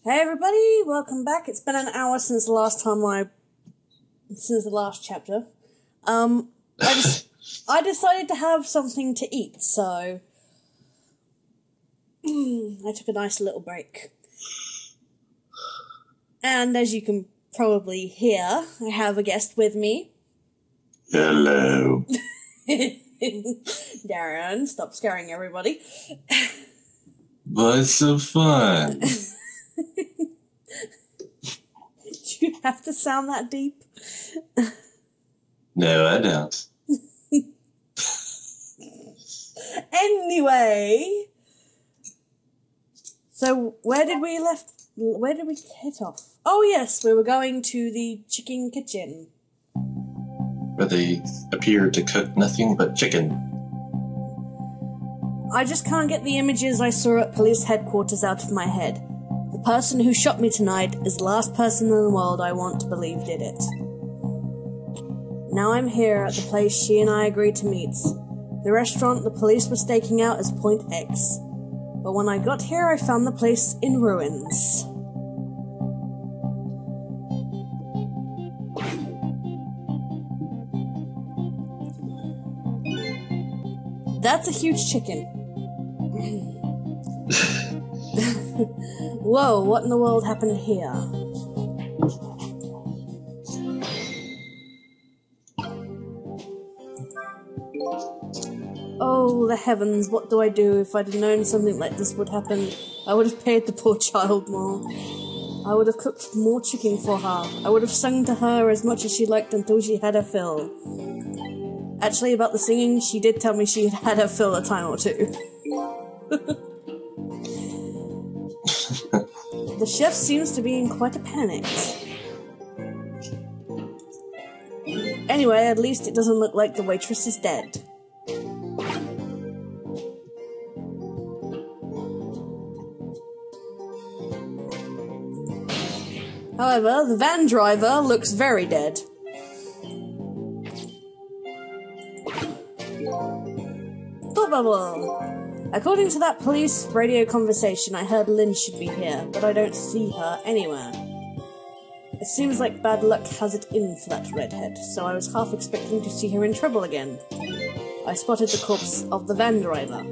Hey everybody, welcome back. It's been an hour since the last chapter. I decided to have something to eat, so I took a nice little break. And as you can probably hear, I have a guest with me. Hello. Darren, stop scaring everybody. But it's so fun. Do you have to sound that deep? No, I don't. Anyway, so where did we hit off? Oh yes, we were going to the chicken kitchen. Where they appear to cook nothing but chicken. I just can't get the images I saw at police headquarters out of my head. The person who shot me tonight is the last person in the world I want to believe did it. Now I'm here at the place she and I agreed to meet. The restaurant the police were staking out as Point X. But when I got here, I found the place in ruins. That's a huge chicken. Whoa, what in the world happened here? Oh, the heavens, what do I do? If I'd have known something like this would happen, I would have paid the poor child more. I would have cooked more chicken for her. I would have sung to her as much as she liked until she had her fill. Actually, about the singing, she did tell me she had had her fill a time or two. The chef seems to be in quite a panic. Anyway, at least it doesn't look like the waitress is dead. However, the van driver looks very dead. Thought bubble! According to that police radio conversation, I heard Lynne should be here, but I don't see her anywhere. It seems like bad luck has it in for that redhead, so I was half expecting to see her in trouble again. I spotted the corpse of the van driver.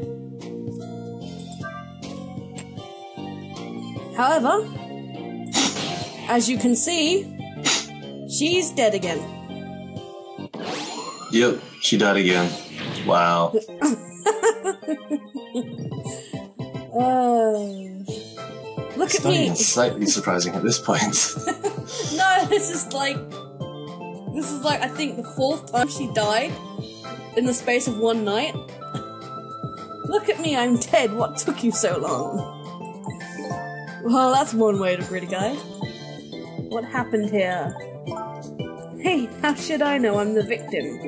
However, as you can see, she's dead again. Yep, she died again. Wow. Look it's at not me. even slightly surprising at this point. No, this is like I think the 4th time she died in the space of one night. Look at me, I'm dead. What took you so long? Well, that's one way to pretty guys. What happened here? Hey, how should I know I'm the victim?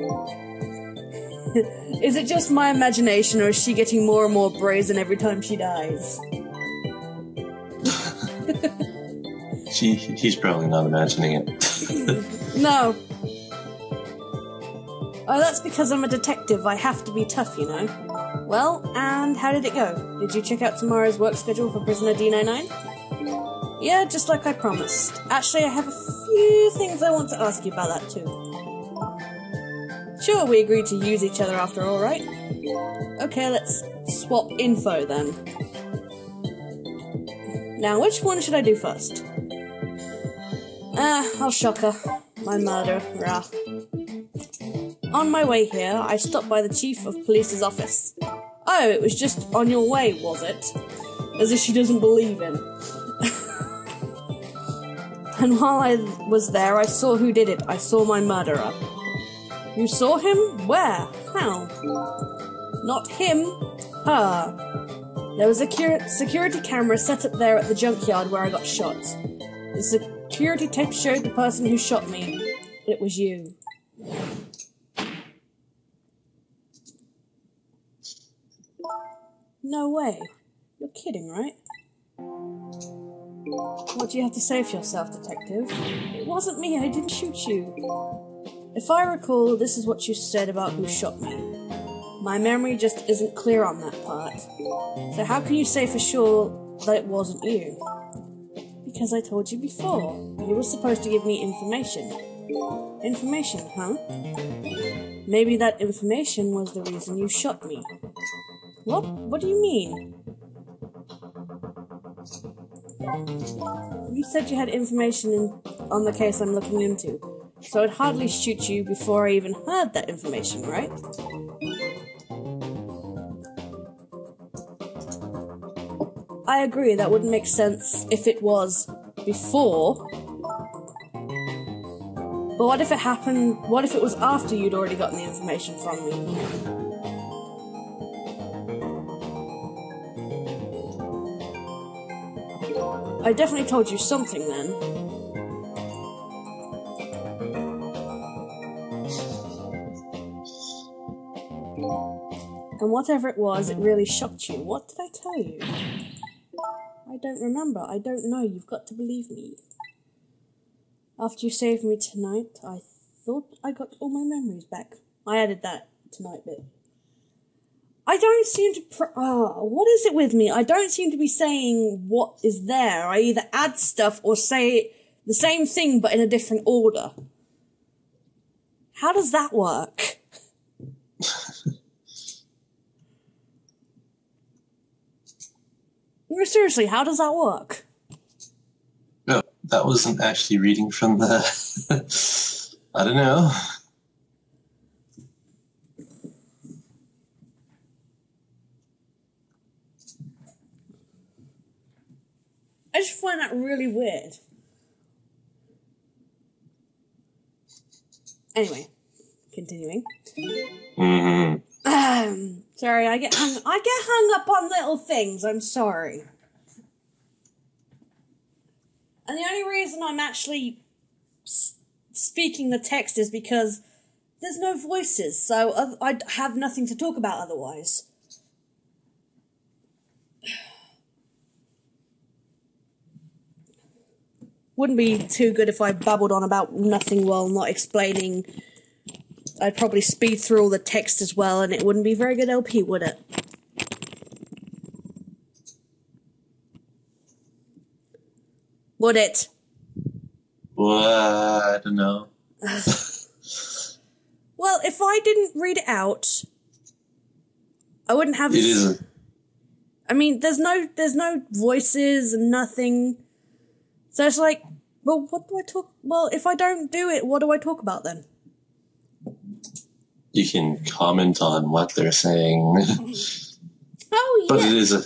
Is it just my imagination, or is she getting more and more brazen every time she dies? He's probably not imagining it. No. Oh, that's because I'm a detective. I have to be tough, you know. Well, and how did it go? Did you check out tomorrow's work schedule for prisoner D99? Yeah, just like I promised. Actually, I have a few things I want to ask you about that too. Sure, we agreed to use each other after all, right? Okay, let's swap info then. Now, which one should I do first? I'll shock her. My murder, rah. On my way here, I stopped by the chief of police's office. Oh, it was just on your way, was it? As if she doesn't believe him. And while I was there, I saw who did it. I saw my murderer. You saw him? Where? How? Not him. Her. There was a security camera set up there at the junkyard where I got shot. The security tape showed the person who shot me. It was you. No way. You're kidding, right? What do you have to say for yourself, detective? It wasn't me, I didn't shoot you. If I recall, this is what you said about who shot me. My memory just isn't clear on that part. So how can you say for sure that it wasn't you? Because I told you before. You were supposed to give me information. Information, huh? Maybe that information was the reason you shot me. What? What do you mean? You said you had information on the case I'm looking into, so I'd hardly shoot you before I even heard that information, right? I agree, that wouldn't make sense if it was before. But what if it happened, what if it was after you'd already gotten the information from me? I definitely told you something then. And whatever it was, it really shocked you. What did I tell you? I don't remember. I don't know. You've got to believe me. After you saved me tonight, I thought I got all my memories back. I added that tonight bit. I don't seem to what is it with me? I don't seem to be saying what is there. I either add stuff or say the same thing but in a different order. How does that work? No, seriously, how does that work? No, that wasn't actually reading from the... I don't know. I just find that really weird. Anyway, continuing. Sorry, I get hung up on little things. I'm sorry. And the only reason I'm actually speaking the text is because there's no voices, so I have nothing to talk about otherwise. Wouldn't be too good if I babbled on about nothing while not explaining. I'd probably speed through all the text as well, and it wouldn't be very good LP, would it? Would it? Well, I don't know. Well, if I didn't read it out, I wouldn't have... It isn't. I mean, there's no voices and nothing. So it's like, well, what do I talk... Well, if I don't do it, what do I talk about then? You can comment on what they're saying. Oh, yeah.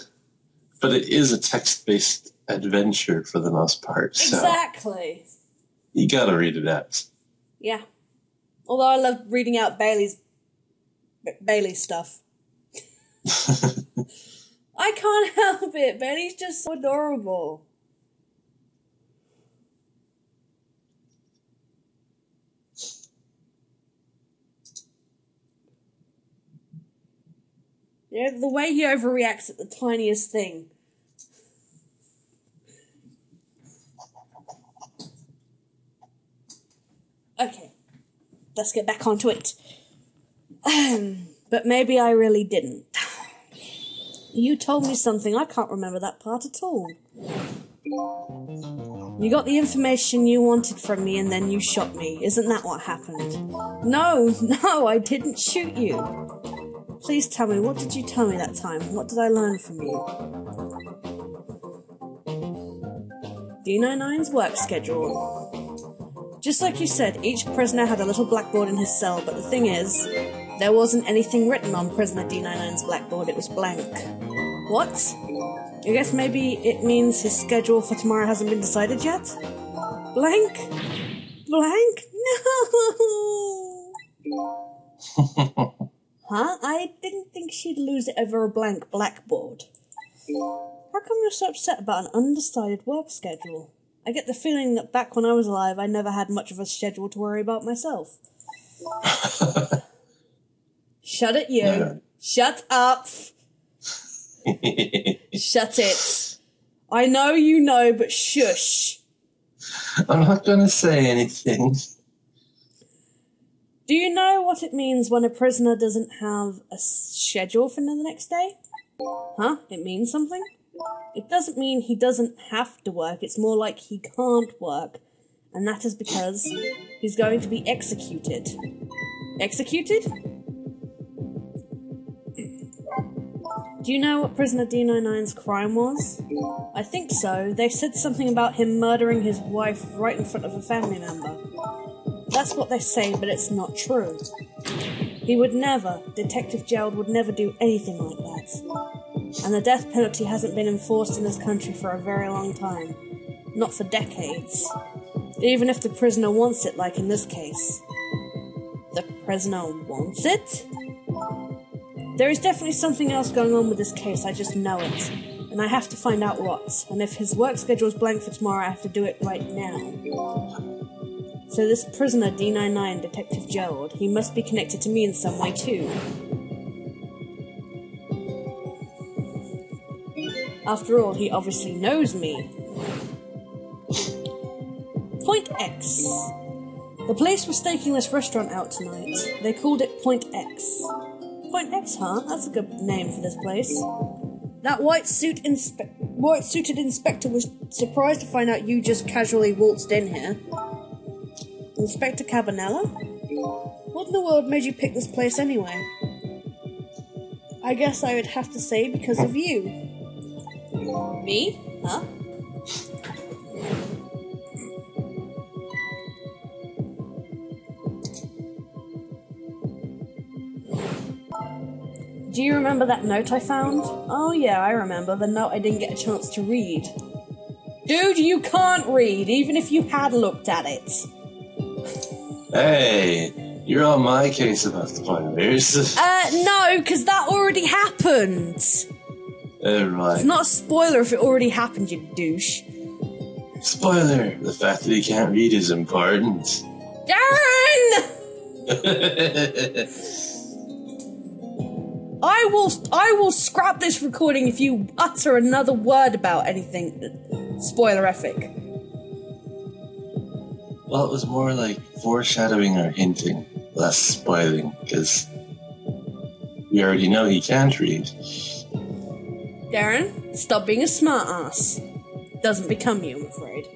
But it is a text-based adventure for the most part. So exactly. You gotta read it out. Yeah. Although I love reading out Bailey's stuff. I can't help it. Bailey's just so adorable. You know, the way he overreacts at the tiniest thing. Okay, let's get back onto it. But maybe I really didn't. You told me something, I can't remember that part at all. You got the information you wanted from me and then you shot me. Isn't that what happened? No, I didn't shoot you. Please tell me, what did you tell me that time? What did I learn from you? D99's work schedule. Just like you said, each prisoner had a little blackboard in his cell, but the thing is, there wasn't anything written on prisoner D99's blackboard, it was blank. What? I guess maybe it means his schedule for tomorrow hasn't been decided yet? Blank? Blank? No! Huh? I didn't think she'd lose it over a blank blackboard. How come you're so upset about an undecided work schedule? I get the feeling that back when I was alive, I never had much of a schedule to worry about myself. Shut it, you. No. Shut up. Shut it. I know you know, but shush. I'm not going to say anything. Do you know what it means when a prisoner doesn't have a schedule for the next day? Huh? It means something? It doesn't mean he doesn't have to work, it's more like he can't work. And that is because he's going to be executed. Executed? Do you know what prisoner D99's crime was? I think so. They said something about him murdering his wife right in front of a family member. That's what they say, but it's not true. He would never, Detective Gerald would never do anything like that. And the death penalty hasn't been enforced in this country for a very long time. Not for decades. Even if the prisoner wants it, like in this case. The prisoner wants it? There is definitely something else going on with this case, I just know it. And I have to find out what. And if his work schedule is blank for tomorrow, I have to do it right now. So this prisoner, D99, Detective Gerald, he must be connected to me in some way too. After all, he obviously knows me. Point X. The police were staking this restaurant out tonight. They called it Point X. Point X, huh? That's a good name for this place. That white-suited inspector was surprised to find out you just casually waltzed in here. Inspector Cabanella? What in the world made you pick this place anyway? I guess I would have to say because of you. Me? Huh? Do you remember that note I found? Oh yeah, I remember. The note I didn't get a chance to read. Dude, you can't read, even if you had looked at it. Hey, you're on my case about spoilers. No, because that already happened. Right. It's not a spoiler if it already happened, you douche. Spoiler, the fact that he can't read is important. Darren! I will scrap this recording if you utter another word about anything spoilerific. Well, it was more like foreshadowing or hinting, less spoiling, because we already know he can't read. Darren, stop being a smartass. Doesn't become you, I'm afraid.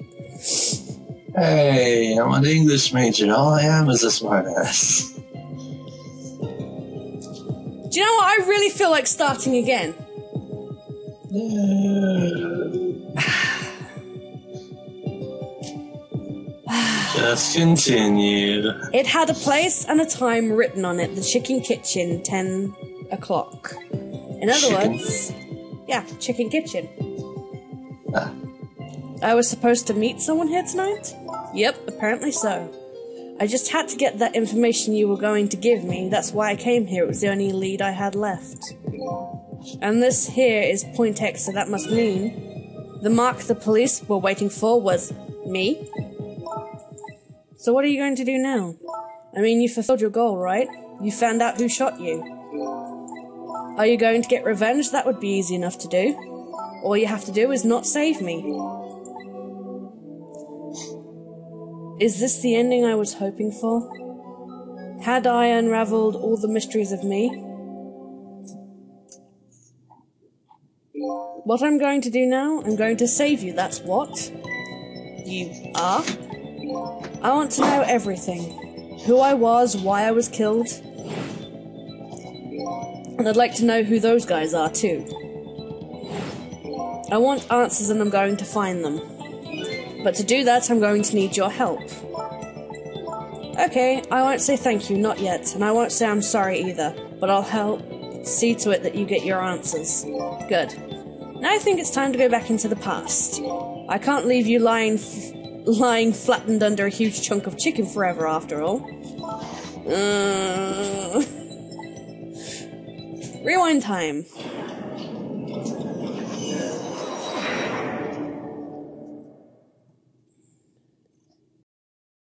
Hey, I'm an English major. All I am is a smartass. Do you know what? I really feel like starting again. Just continue. It had a place and a time written on it. The Chicken Kitchen, 10 o'clock. In other words, yeah, Chicken Kitchen. Ah. I was supposed to meet someone here tonight? Yep, apparently so. I just had to get that information you were going to give me. That's why I came here. It was the only lead I had left. And this here is Point X, so that must mean the mark the police were waiting for was me. So what are you going to do now? I mean, you fulfilled your goal, right? You found out who shot you. Are you going to get revenge? That would be easy enough to do. All you have to do is not save me. Is this the ending I was hoping for? Had I unraveled all the mysteries of me? What I'm going to do now, I'm going to save you, that's what. You are? I want to know everything. Who I was, why I was killed. And I'd like to know who those guys are, too. I want answers and I'm going to find them. But to do that, I'm going to need your help. Okay, I won't say thank you, not yet, and I won't say I'm sorry either, but I'll help see to it that you get your answers. Good. Now I think it's time to go back into the past. I can't leave you lying flattened under a huge chunk of chicken forever, after all. Rewind time.